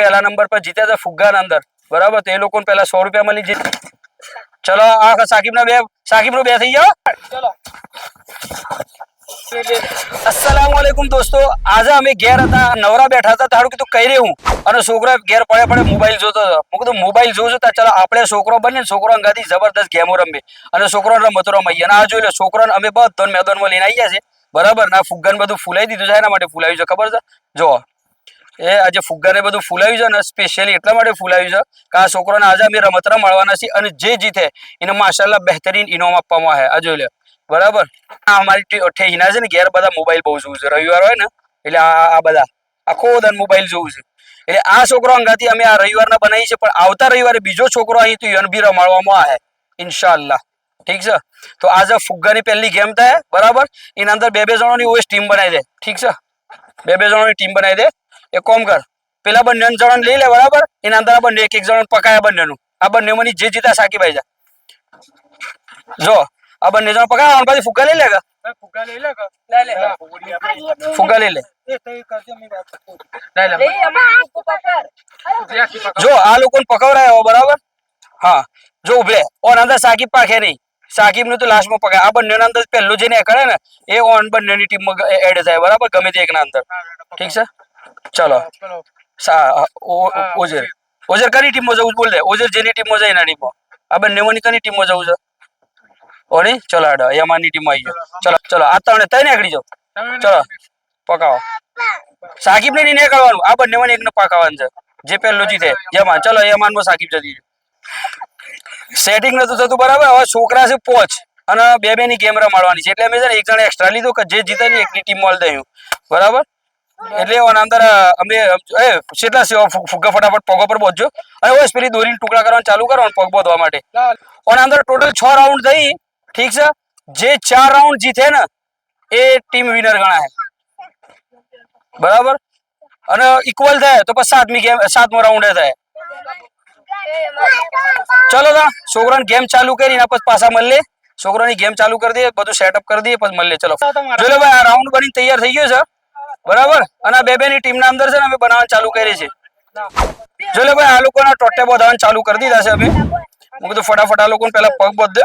પહેલા નંબર પર જીત્યા હતા ફુગ્ગાના અંદર, બરાબર. તો એ લોકોને પહેલા 100 રૂપિયા મળી જાય. ચલો આ સાકિબનો બે થઈ ગયો. ચલો अस्सलाम वालेकुम दोस्तो, આજે અમે ઘેર હતા, નવરા બેઠા હતા. તારું કીધું કઈ રહ્યું અને છોકરો ઘેર પડે મોબાઈલ જોતો હતો. મેં કીધું મોબાઈલ જોઉં છું, ચાલો આપણે છોકરો બને છોકરો અંગાથી જબરદસ્ત ગેમો રમે અને છોકરો રમતો રમાઈએ. અને આ જોઈ લો છોકરાને અમે બધો મેદાનમાં લઈને આવી ગયા છે, બરાબર. ના ફુગ્ગાને બધું ફૂલાઈ દીધું છે. એના માટે ફૂલાવ્યું છે ખબર છે? જો એ આજે ફુગ્ગાને બધું ફૂલાવ્યું છે ને સ્પેશિયલી એટલા માટે ફૂલાવ્યું છે કે આ છોકરાને આજે અમે રમત રમાડવાના છીએ અને જે જીતે એને માશાલ્લાહ બહેતરીન ઇનામ આપવામાં આવે. આ જોઈ લે, બરાબર. અમારી ઠેહીના છે ને ઘેર બધા મોબાઈલ બહુ જોવું છે. રવિવાર હોય ને એટલે આ બધા આખો દન મોબાઈલ જોવું છે. એટલે આ છોકરો અંગાથી અમે આ રવિવારના બનાવી છે, પણ આવતા રવિવારે બીજો છોકરો અહીંથી યનભી રમાડવામાં આવે ઇન્શાલ્લાહ. ઠીક છે? તો આજે ફુગ્ગાની પહેલી ગેમ થાય, બરાબર. એના અંદર બે જણોની ઓવેસ ટીમ બનાવી દે. ઠીક છે? બે જણોની ટીમ બનાવી દે. એક કોમ કર, પેલા બંને જણાને લઈ લે, બરાબર. એના અંદર આ બંને એક જણ પકાયા બંનેનું. આ બંને મને જે જીતા સાકીભાઈ જા. જો આ બંને જણ પકાયા પછી ફુગ્ગા લઈ લે. ફુગ્ગા લઈ લે. જો આ લોકોને પકવરાયો, બરાબર. હા જો ઉભે ઓન અંદર સાકીબ પાખે નહીં. સાકીબ નું તો લાસ્ટમાં પકાય. આ બંને અંદર પહેલું જેને કરે ને એ ઓન બંનેની ટીમમાં એડ થાય, બરાબર. ગમે તે એકના અંદર. ઠીક છે? ચલો ઓઝર કની ટીમમાં જવું બોલ દે. ઓઝર જેની ટીમમાં જાય એના ટીમમાં. આ બંને ની કની ટીમમાં જવું છે? ઓની ચલો આડો યમાનની ટીમમાં આવી ગયો. ચલો આ ત્રણે તઈ નીકળી જાઓ. ચલો પકાવો. સાકીબ ને નહીં કરવાનું, આ બંને માં એકને પકાવવાનું છે. જે પહેલો જીતે યમાન. ચલો યમાન માં સાકીબ જતી સેટિંગ નતું થતું, બરાબર. હવે છોકરા છે પોચ અને બે ની ગેમ રમાડવાની છે. એટલે અમે છે ને એક જણ એક્સ્ટ્રા લીધું કે જે જીતે ને એકની ટીમ મળી દઉં, બરાબર. એટલે અંદર અમે કેટલા ફુગ્ગા ફટાફટ પગો પર બોધજો અને બસ પેલી દોરીને ટુકડા કરવાનું ચાલુ કરો પગ બોધવા માટે. અને અંદર ટોટલ 6 રાઉન્ડ થઈ. ઠીક છે? જે 4 રાઉન્ડ જીતે ને એ ટીમ વિનર ગણાય, બરાબર. અને ઇક્વલ થાય તો પછી 7મો રાઉન્ડ થાય. ચલો તા છોકરાને ગેમ ચાલુ કરી એના પછી પાછા મળે. છોકરાની ગેમ ચાલુ કરી દઈએ, બધું સેટઅપ કરી દઈએ, પછી મળે. ચલો જો ભાઈ આ રાઉન્ડ બની તૈયાર થઈ ગયો છે, બરાબર. અને આ બે ની ટીમના અંદર છે ને અમે બનાવવાનું ચાલુ કરી છે. જો લે ભાઈ આ લોકોના ટોટે બોધાવાનું ચાલુ કરી દીધા છે અમે. હું કીધું ફટાફટ આ લોકોને પેલા પગ બોધ દે.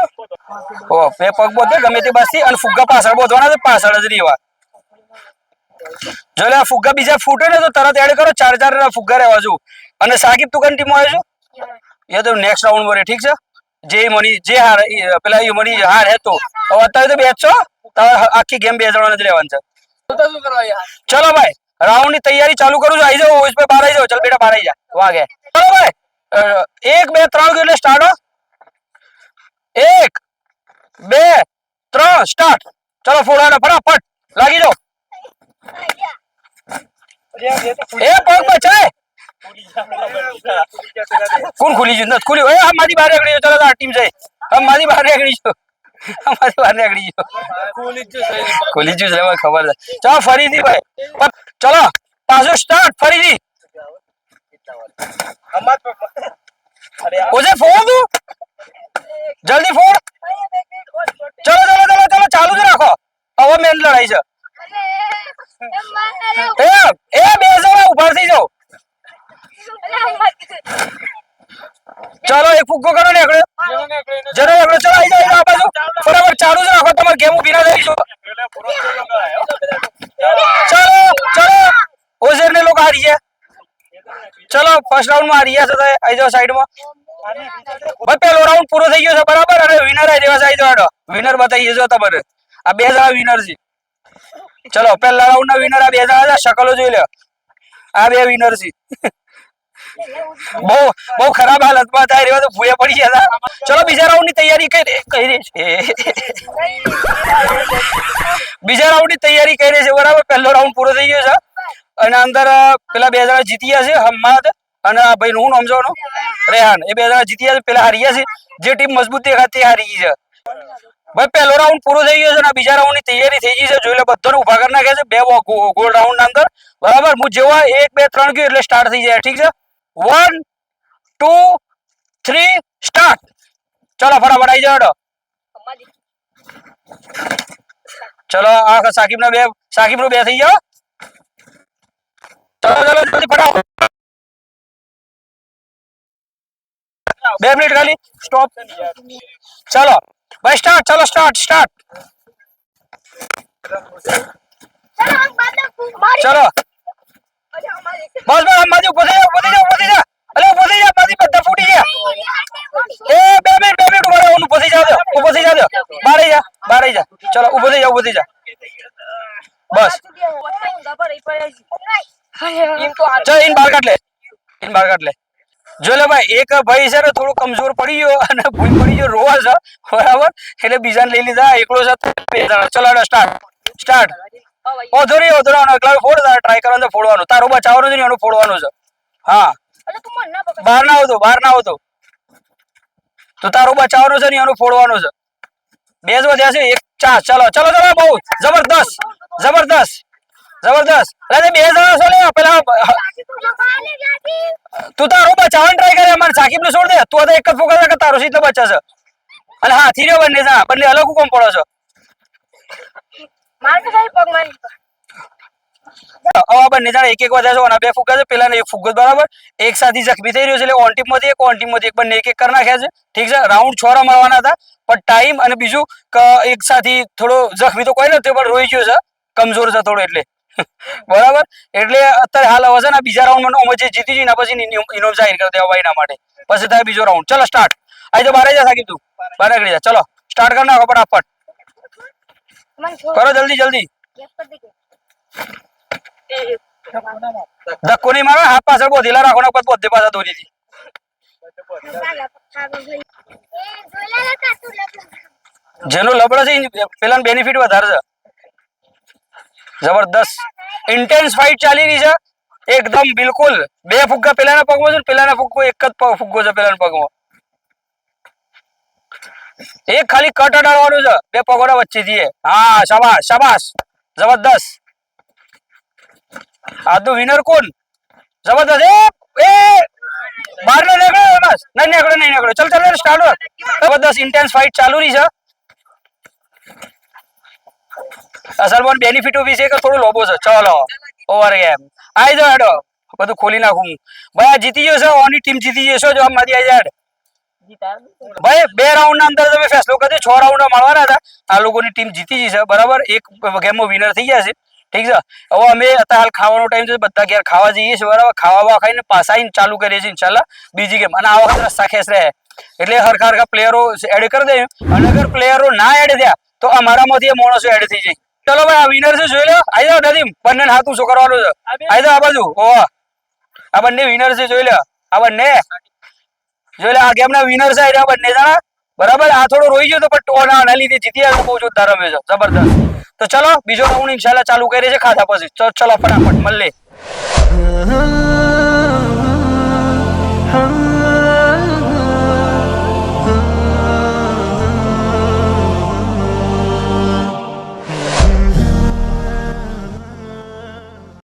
બે પગ બોધ દે ગમે તે બાજથી. અને ફુગ્ગા પાછળ બોધવાના છે, પાછળ જ રહેવા. જો લે આ ફુગ્ગા બીજા ફૂટે ને તો તરત એડ કરો. 4 ફુગ્ગા રહેવા જો. અને સાકીબ તું કઈ ટીમમાં આવ્યો છો? એ તો નેક્સ્ટ રાઉન્ડ વરે. ઠીક છે? જે હાર પેલા એ મની હાર હે તો હવે અત્યારે તો બેસશો. આખી ગેમ 2 જણાને જ રહેવાનું છે. ચલો ભાઈ રાઉન્ડ ની તૈયારી ચાલુ કરું છું. આવી જાઓ ઓવેસ ભાઈ, બહાર આવી જાઓ. ચલ બેટા બહાર આવી જા. વાગે ચલો ભાઈ 1 2 3 એટલે સ્ટાર્ટ. 1 2 3 સ્ટાર્ટ. ચલો ફોડાને ફટાફટ લાગી જાઓ. એ પગ બચાય. કોણ ખુલી ગયું? નથી ખુલ્યું. એ મારી બહાર નીકળી ગયો. ચલો આ ટીમ જઈ મારી બહાર નીકળી ગયો. અમારી બહાર નીકળી ગયો. ખુલી ગયું છે ખબર છે. ચાલો ફરીથી ભાઈ. ચલો પાછું સ્ટાર્ટ ફરીથી. ઓજે ફોડ તું જલ્દી ફોડ. ચલો ચાલુ જ રાખો. હવે મેન લડાઈ છે. એ બે જણા ઉભા થઈ જાઓ. ચલો એક ફુગ્ગો કરો ને એકડે ચલો આવી જાઓ આ બાજુ. બરાબર ચાલુ જ રાખો. તમારે ગેમ ઉભી ના થઈ જાઓ. ચલો ઓઝર ને લોકો હારી ગયા. ચલો ફર્સ્ટ રાઉન્ડ માં હારી ગયા છે. આવી જાઓ સાઈડ માં. ભાઈ પેલો રાઉન્ડ પૂરો થઈ ગયો છે, બરાબર. અને વિનર આવી દેવા આવી જાઓ. વિનર બતાવીએ છો તમારે. આ 2 જણા વિનર છે. ચલો પહેલા રાઉન્ડ ના વિનર આ 2 જણા છે. શકલો જોઈ લે. આ 2 વિનર છે. બહુ ખરાબ હાલતમાં થાય રહ્યો તો ભૂયા પડી ગયા. ચલો બીજા રાઉન્ડ ની તૈયારી કરી રહી છે. બીજા રાઉન્ડ ની તૈયારી કરી છે, બરાબર. પહેલો રાઉન્ડ પૂરો થઈ ગયો છે અને અંદર પેલા 2 જણા જીતી ગયા છે, હમ્માદ અને આ ભાઈ નું નામ જોવાનું રેહાન. એ 2 જણા જીતી ગયા છે. પેલા હારી ગયા છે. જે ટીમ મજબૂત દેખાય તે હારી ગઈ છે. ભાઈ પહેલો રાઉન્ડ પૂરો થઈ ગયો છે અને બીજા રાઉન્ડ ની તૈયારી થઈ ગઈ છે. જોઈ લે બધાને ઉભા કરી નાખ્યા છે 2 ગોળ રાઉન્ડ ના અંદર, બરાબર. હું જેવા 1 2 3 ગયો એટલે સ્ટાર્ટ થઈ જાય. ઠીક છે? 1 2 3 સ્ટાર્ટ. ચલો ફટાફટ આવી જાઓ. ચલો આ સાકીબ નો 2 થઈ ગયો. ચલો જલ્દી ફટાફટ. 2 મિનિટ ખાલી સ્ટોપ ચલો ભાઈ સ્ટાર્ટ ચલો સ્ટાર્ટ ચલો બસ બસ માજી ઉભો થઈ જા અલે ઉભો થઈ જા માજી બધા ફૂટી ગયા એ 2 મિનિટ ઉભો રહો ઉભો થઈ જા બહાર આવી જા ચલો ઉભો થઈ જા બસ ચલ ઇન બહાર કાઢ લે જો લે ભાઈ એક ભાઈ છે ને થોડો કમજોર પડી ગયો અને ભૂલ પડી ગયો રોવા છે બરાબર એટલે બીજાને લઈ લીધા એકલો છે ચલો સ્ટાર્ટ ઓધોરી એકલા ફોડ ટ્રાય કરવાનો ફોડવાનું તારો બચાવવાનું છે ને એનું ફોડવાનું છે હા બહાર ના આવતો તો તારો બચાવવાનું છે ને એનું ફોડવાનું છે બે જ વધ્યા છે એક ચાર ચલો બહુ જબરદસ્ત અરે બે જણા છો લે પેલા તું તારો બચાવવાનું ટ્રાય કરે અમારે સાકીબ ને છોડ દે તું તો એક જ ફોકસ કે તારો સીધો બચા છે અને હાથી રહ્યો બંને અલગ કોમ પડો છો બંને જણા એક વધ્યા છો અને બે ફુગ્ગા છે પેલા ને એક ફુગ્ગો બરાબર એક સાથે જખમી થઈ રહ્યો છે એટલે ઓન ટીમ માંથી એક બંને એક કરી નાખ્યા છે ઠીક છે રાઉન્ડ 6 રમાડવાના હતા પણ ટાઈમ અને બીજું એક સાથે થોડો જખમી તો કોઈ નથી પણ રોઈ ગયો છે કમજોર છે થોડો એટલે બરાબર એટલે અત્યારે હાલ હવે છે ને બીજા રાઉન્ડમાં જે જીતી જઈને પછી ઇનામ જાહેર કરી દેવા એના માટે પછી થાય બીજો રાઉન્ડ ચલો સ્ટાર્ટ આજે તો બારે જા સાકીબ તું બારે નીકળી જા ચલો સ્ટાર્ટ કરી નાખો ફટાફટ કરો જલ્દી ધક્કો નહીં મારો હાથ પાછળ બોધેલા રાખો ને બધે પાછા દોરીથી જેનો લબડો છે પેલા બેનિફિટ વધારે છે જબરદસ્ત ઇન્ટેન્સ ફાઇટ ચાલી રહી છે એકદમ બિલકુલ બે ફુગ્ગા પેલાના પગમાં છે પેલાના ફુગ્ગો એક જ ફુગ્ગો છે પેલાના પગમાં એક ખાલી કટ અડાડવાનું છે બે પગોના વચ્ચેથી હા શાબાશ જબરદસ્ત આજનો વિનર કોણ જબરદસ્ત એ બહાર નહીં નીકળ્યો ચલ સ્ટાર્ટ જબરદસ્ત ઇન્ટેન્સ ફાઇટ ચાલુ રહી છે અસલમાં બેનિફિટ ઉભી છે કે થોડું લોબો છે ચલો ઓવર ગેમ આવી જાઓ હેડો બધું ખોલી નાખું ભાઈ આ જીતી ગયો છે ઓની ટીમ જીતી જશો જો મારી આવી જાય ભાઈ 2 રાઉન્ડ ના અંદર તમે ફેસલો કરી 6 રાઉન્ડ મળવાના હતા આ લોકોની ટીમ જીતી જશે બરાબર એક ગેમમાં વિનર થઈ ગયા છે ઠીક છે હવે અમે અત્યારે હાલ ખાવાનો ટાઈમ છે બધા ઘેર ખાવા જઈએ છીએ બરાબર ખાવા ખાઈને પાછા આવીને ચાલુ કરીએ છીએ ઇન્શાલ્લાહ બીજી ગેમ અને આ વખત રસ્તા ખેસ રહે એટલે હરખા પ્લેયરો એડ કરી દે અને અગર પ્લેયરો ના એડ થયા તો અમારામાંથી એ માણસો એડ થઈ જાય ચલો ભાઈ આ વિનર છે જોઈ લો આવી જાઓ નદીમ બંને હાથ ઊંચો કરવાનો છે આવી જાઓ આ બાજુ આ બંને વિનર છે જોઈ લો આ બંને જોઈ લે આ ગેમ ના વિનર છે આ બંને જણા બરાબર આ થોડો રોઈ ગયો તો પણ આના લીધે જીતી આવ્યો બહુ જોરદાર રમે છે જબરદસ્ત તો ચલો બીજો રાઉન્ડ ઇન્શાલ્લાહ ચાલુ કરીએ છીએ ખાધા પછી ચલો ફટાફટ મળીએ